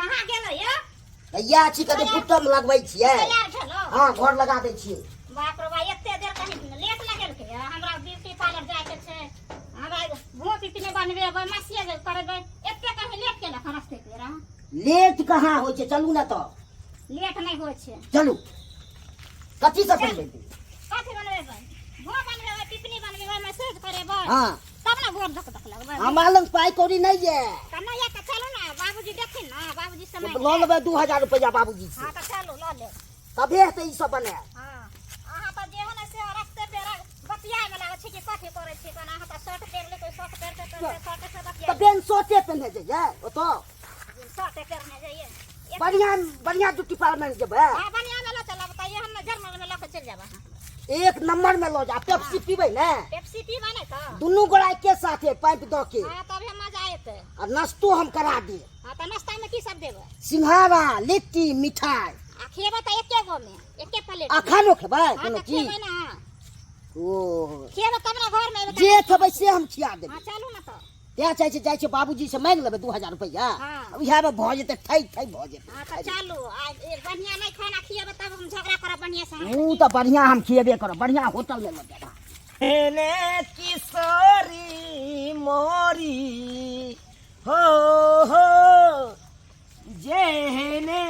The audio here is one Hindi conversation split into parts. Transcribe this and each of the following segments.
कहाँ गेलै ये या छी कते बुट्टम लगबै छियै तैयार भेलो हां घर लगा दै छियै बाप रे बा एते देर कहीं लेट लगेलकै हमरा ब्यूटी पार्लर जाय के छै हमरा घो पिपने बनबेबै मसिया करबै एते कहीं लेट केला खरस्ते के रहा लेट कहाँ होय छै चलू ना तो लेट नहीं होय छै चलू कथी से बनबै कथी बनबेबै घो बनबेबै पिपनी बनबेबै मैसेज करेबै हां तब ना गोर धक धक लगबै हमरा लग पाई कौड़ी नहीं है कन्ना या के चलो ना बाबूजी देखिन ना बाबूजी समय ल लेबै 2000 रुपया बाबूजी से हां त चलो ल ले तबे हेतै ई सब बने हां अहाँ त जे होने से रखते पे बतिया में लागै छै कि कथी करै छी कना अहाँ त शर्ट पेर ले कोई शर्ट पेर के शर्ट से बतिया त बेन सोटे पहने जाइए ओ तो शर्ट पेरने जाइए बढ़िया बढ़िया ड्यूटी पार्लर में जेबै हां बढ़िया में ल चला बताइए हम जर्मन में लेके चल जाबा एक नंबर में लो जा पेप्सी पीबै ना पेप्सी पीबा नहीं त दुनू गोरा के साथे पाइप द के हां तब हम मजा आएते और नाश्तो हम करा दे हां त नाश्ता में की सब देबै सिंघाड़ा लिट्टी मिठाई आ खेबे त एके गो में एके प्लेट अखानो खेबै हां कोनो त चीज खेबै ना ओ खेबे तब ना घर में जे खेबै से हम खिया देबै हां चलू ना त त्या चाहे छै जाय छै बाबूजी से मांग लेबै 2000 रुपया हाँ। अब इहा में भ जेतै ठई ठई भ जेतै हां त चलू आ बढ़िया नहीं खाना खिएबे तब हम झगड़ा करब बढ़िया से ऊ त बढ़िया हम खिएबे करब बढ़िया होटल में ल जाबा एने किशोरी मोरी हो जेहने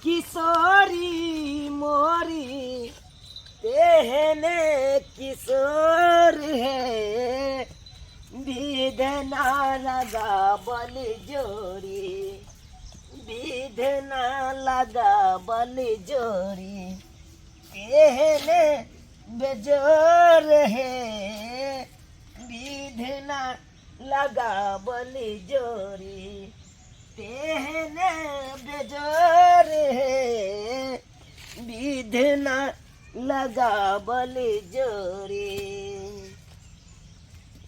किशोरी मोरी तेहने किशोर है विधना लगा बल जोड़ी विधना लगा बल जोड़ी तेहने बेजोर है विधना लगा बल जोड़ी तेहने बेजोर है विधना लगा बल जोड़ी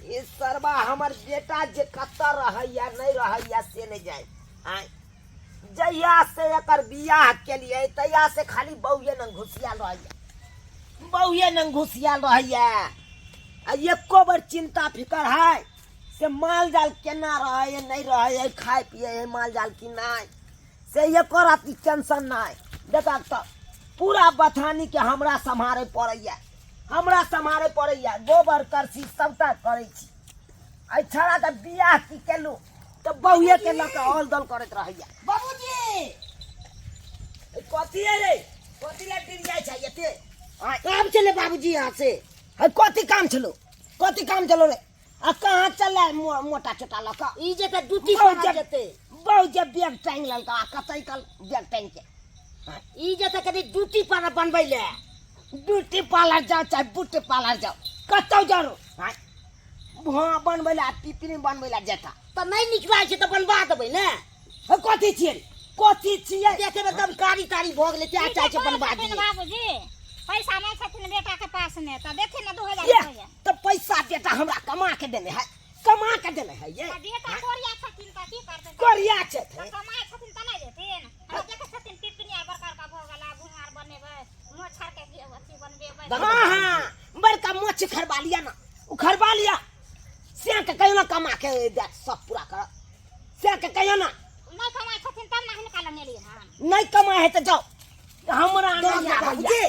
ये सरबा हमर बेटा जे कत्ता रहैया नहीं रहैया से नहीं जाए आय जहिया से एकर बियाह के लिए तैया से खाली बौए न घुसियाल रहैया बौए न घुसियाल रहैया आ एको बार चिंता फिकर है से माल जाल केना रहे नहीं रहे खाए पिए माल जाल की नहीं से एको राती टेंशन नहीं देखा तो पूरा बथानी के हमरा संभारे पड़ैया हमरा संभारे पड़ैया गोबर करसी सबटा करे छी आई छड़ा त बियाह की केलु त बहुए के लक ऑल दल करत रहैया बाबूजी कथी है रे कथी ला गिर जाय छै एते काम चले बाबूजी यहां से है कथी काम चलो रे आ कहां चले मोटा छोटा लक ई जे त ड्यूटी पर जेते बहु जे बैग टांग ललका कतई कल बैग टांग के ई जे त कदी ड्यूटी पर बनबै ले ब्यूटी पार्लर जाओ चाहे ब्यूटी पार्लर जाओ कतौ जाओ हाँ बनबै ला पिपनी बनबै ला जेता त नहीं निकलाय छै त बनवा देबै ने हे कथी छियै देखे में एकदम कारी तारी भ गेलै त्या चाहे छै बनवा दिए बाबूजी पैसा नहीं छथिन बेटा के पास में त देखे ना 2000 रुपया त पैसा बेटा हमरा कमा के देने है ये बेटा कोरिया छथिन त की करते कोरिया छथिन कमाए छथिन त नहीं देथिन हम देखे छथिन पिपनी आ बरकार का भोगला भुंगार बनेबै मोछर के अथी बनबेबै हां बड़का मोछ खरबा लिया ना उ खरबा लिया से के कहियो ना कमा के दे सब पूरा कर से के कहियो ना नहीं कमाए छथिन तब ना हिनका लंग एलियै हम नहीं कमाए है तो जाओ हमरा नहीं बाबूजी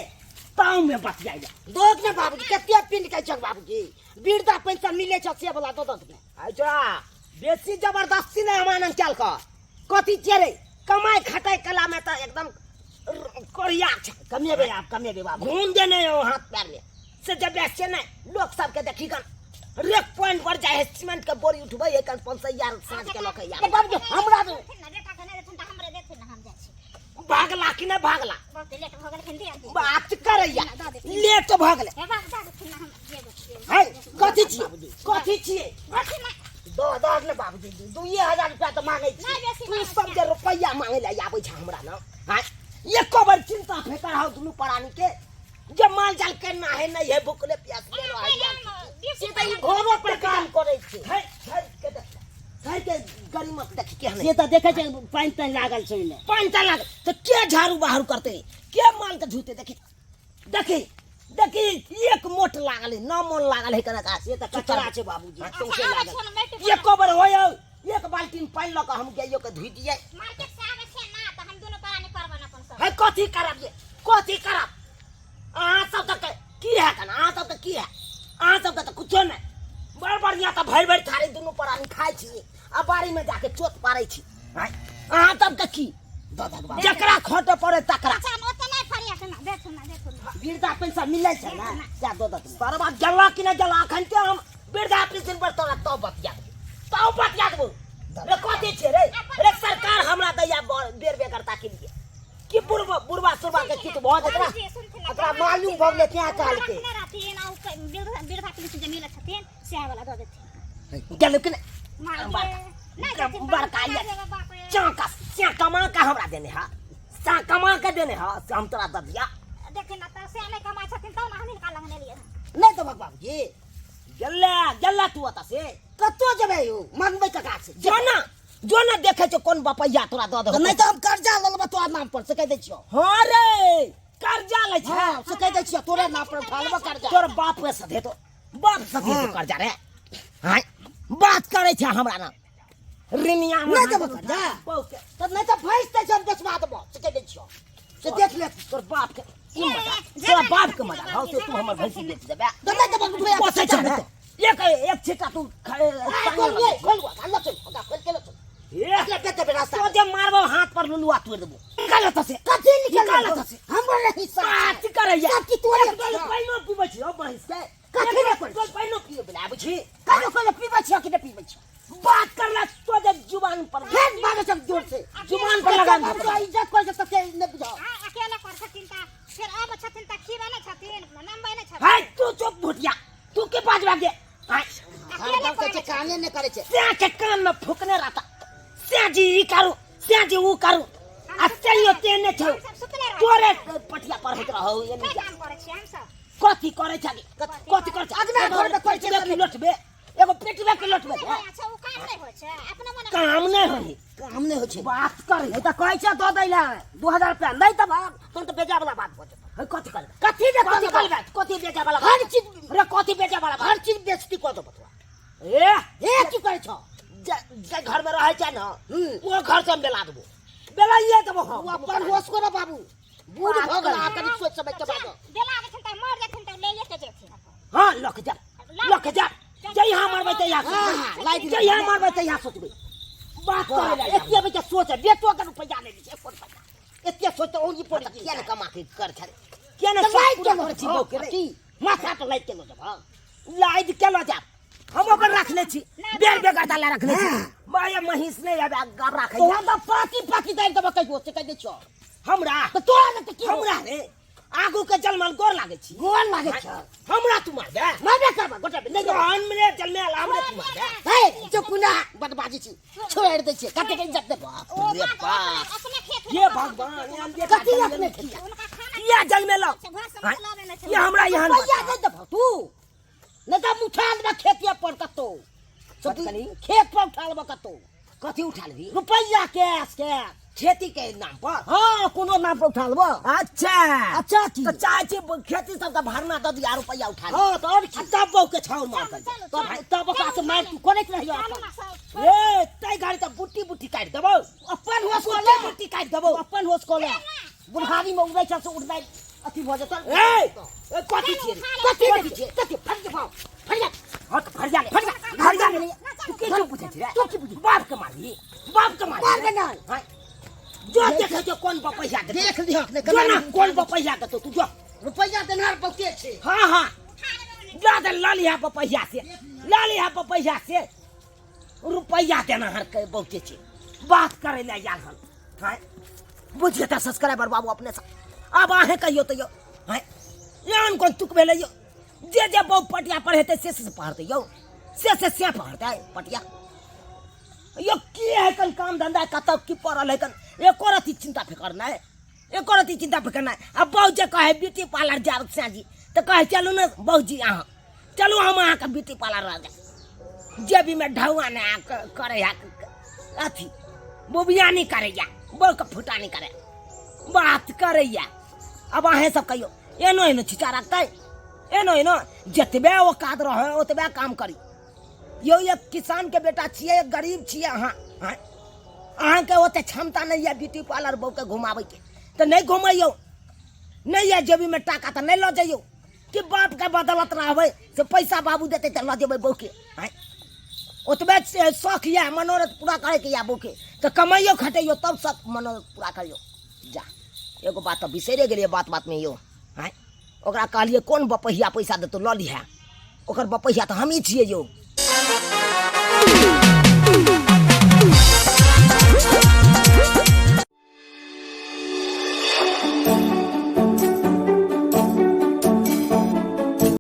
ताऊ में बच जाएगा दोग ने बाबूजी कतिया पिंड के चक बाबूजी वृद्धा पेंशन मिले छ से वाला दो के अच्छा बेसी जबरदस्ती नहीं हमारा चल का कथी चेरे कमाए खटाई कला में तो एकदम कोरिया कमेबे बाबू घूम देने हो हाथ पैर में से जब ऐसे नहीं लोग सब के देखी गन रेक पॉइंट पर जाए सीमेंट के बोरी उठबै एक 500 यार साँझ के लके यार बाबू हमरा दे बेटा के नहीं देथिन त हमरे देथिन हम जाय छी भागला कि नहीं भागला बहुत लेट भ गेल खंडी बात करैया लेट भागले हे बाप दादा देथिन हम जेबै है कथी छियै दो ने बाबूजी 2000 रुपया तो मांगे छी तू सब जे रुपया मांगे ले आबै छ हमरा न हां एको बार चिंता फेका हो दुनु परानी के जब माल जाल करना है नहीं है भूखले प्यासले रहैया से त ई घरो पर काम करै छै है के गरीमत देखि के से त देखे छै पानी तन लागल छै ने पानी तन लागल त के झाड़ू बाहर करते के माल के झूते देखी एक मोट लागल है 9 मोल लागल है कनका से त कचरा छै बाबूजी तुमसे लागल एको बार होय एक बाल्टी पानी ल के हम गइयो के धुइ दिए मार्केट से आवे कथी करब ये कथी करब अहाँ सब तक की है कन अहाँ सब तक की है अहाँ सब तक कुछो नहीं बड़ बढ़िया तो भर भर थारी दुनू प्राणी खाइ छी आ बाड़ी में जाके चोट पारै छी अहाँ सब तक की जकरा खोटे पड़े तकरा अच्छा ओते नहीं फरिया के ना देखो ना वृद्धा पेंशन मिलै छै ना जा दो दत सारा जल्ला कि नहीं जल्ला अखन के हम वृद्धा पेंशन पर तोरा तो बतिया देबो रे कथी छै रे सरकार हमरा दैया बेर बेगरता के लिए कि बुढ़वा सुरबा के कित भ जेतरा एकरा मालूम भ गेलै क्या काल के बिरधा पुलिस जे मिले छथिन से वाला दऽ देथिन गेल कि नहीं बड़का चाका से कमा के हमरा देने हा सा कमा के देने हा से हम तोरा दऽ दिया देखिन ना तो से नहीं कमाई छथिन तो ना हम का लगने लिए नहीं तो बाबूजी गल्ला तू आता से कतो जबे यू मंगबे कका से जो ना देखे छ कोन बपैया तोरा दऽ दे नहीं तो हम कर्जा लेलबा तोरा नाम पर से कह दे छियो हां रे कर्जा ले छ से कह दे छियो तोरे नाम पर उठा लेबा कर्जा तोर बाप पे से दे तो बाप से दे कर्जा रे हां बात करे छ हमरा ना रिनिया नहीं देबो कर्जा तो नहीं तो भैंस ते सब बेचवा देबो से कह दे छियो से देख ले तोर बाप के तोरा बाप के मजा हां से तू हमर भैंसी बेच देबे नहीं तो भैया पोसे छ एक छिटा तू खोल के लो एकले बेटे रास्ता तो जे मारबो हाथ पर लुलुआ तोड़ देबो निकाल त से कथि निकाल त से हमर हिस्सा कथि करे या कथि तोरे पाइनो पीबै छी ओ बहिस के कथि रे कोइ पाइनो पीबै बला बुझी कानो कोइ पीबै छी कि नहीं पीबै छी बात करला तो जे जुबान पर फेंक मारे सब जोर से जुबान पर लगा दे इज्जत कोइ से तके नहीं बुझाओ अकेले कर छथिन ता फिर अब छथिन ता खीरा नहीं छथिन नंबर नहीं छथिन हाय तू चुप भुटिया तू के पास भागे हाय अकेले के काने नहीं करे छे से के कान में फुकने रहता स्याजी ई करू स्याजी ऊ करू आ चलियो तेने छौ तोरे पटिया पर होत रहौ ये नहीं काम करे छी हम सब कथि करे छ कथि करे छ अगना घर में कोइ चीज के लोटबे एगो पेटवे के लोटबे अच्छा ऊ काम नहीं होय छै अपना मन काम नहीं होय छै बात करे त कहै छ द दैला 2000 रुपया नहीं त भाग तुम तो बेचा वाला बात बोल है कथि करबे कथि बेचा वाला हर चीज रे कथि बेचा वाला हर चीज बेचती को दो बतवा ए की करे छ जे घर में रहे छ ना वो घर से बेला देबो बेलाइए देबो हम अपन होश को रे बाबू बूढ़ भ गेला कनी सोच समय के बाद बेला के त मर जेथिन त ले के जेथिन हां लख जा जय यहां मारबै त यहां लाई जय यहां मारबै त यहां सोचबै बात करे ला एते बे सोच बेटो के रुपया ले छै कोन पैसा एते सोच त ओही पड़ किया न कमा के कर छरे किया न सब पूरा कर छी बो के माथा तो लाइट के लो जा लाइट के लो जा हम ओकर रखले छी बेर बेगरता ला रखले छी माया महिष ने अब गाब राखै तो हम पाकी दै देबो कह दे छो हमरा तो तोरा न त की हमरा रे आगू के जलमल गोर लागे छी हमरा तू मारबे करबा गोटा नहीं हम रे जलमे हमरे तू मारबे हे चुकुना बदबाजी छी छोड़ दे छी कते के इज्जत देबो रे बाप ये भगवान हम देखा कथि रखने किया जलमे लो ये हमरा यहां पैसा दे देबो तू नहीं तो उठा लेबा खेतिया पर कतो खेत पर उठा लेबा कतो कथि उठा लेबी रुपया कैश के खेती के नाम पर हां कोनो नाम पर उठा लेबो अच्छा की तो चाची खेती सब का भरना द दिया रुपया उठा ले हां तो और तब बहु के छाव मार कर तब का से मार तू कोने के रहियो ए तई गाड़ी त बुट्टी काट देबो अपन होश को ले बुट्टी काट देबो अपन होश को ले बुढ़ारी में उड़ै छ से उड़बै अथी भ जत ए कथि छी कथि फट जा हां तो फट जा तू के जो पूछे छी तू की पूछी बाप के मारी मार ना हां जो देखे जो कौन पैसा दे देख लियो जो ना कौन पैसा दे तू जो रुपया देनार बहुते छे हां जा दे लालिया पैसा से रुपया देनार के बहुते छे बात करे ले यार हम हां बुझे त सब्सक्राइबर बाबू अपने से अब आहे कहियो तो यो हां यान कोन तुक भेले यो जे बहु पटिया पर हेते से पढ़ते यो से पढ़ता है पटिया यो की है कन काम धंधा कत की पड़ल है कन एको रति चिंता फिकर है अब बहु जे कहे ब्यूटी पार्लर जा जी तो कहे चलू न बहु जी अहाँ चलू हम अहाँ के ब्यूटी पार्लर रह जा जे भी में ढौआ ने करे अथी बुबियानी करे या बहु के फुटानी करे बात करे या अब अहे सब कहियो एनो छिचा रखते एनो जतबे औकात रहे ओतबे काम करी यो एक किसान के बेटा छिए गरीब छिए अहाँ के ओते क्षमता नहीं है ब्यूटी पार्लर बहु के घुमावे के तो नहीं घुमाइयो, नहीं है जेबी में टाका तो नहीं लो जाइयो कि बाप के बदलत रहबे से पैसा बाबू देते तो लो जेबे बहू के। ओतबे शौक या मनोरथ पूरा करे के या बहू के तो कमाइयो खटैयो तब सब मनोरथ पूरा करियो। जा एगो बात तो बिसरे गेलिए बात बात में यो। हैं ओकरा कहलिए कौन बपहिया पैसा दे तो लऽ लिहा, ओकर बपहिया तो हम ही छिए यो।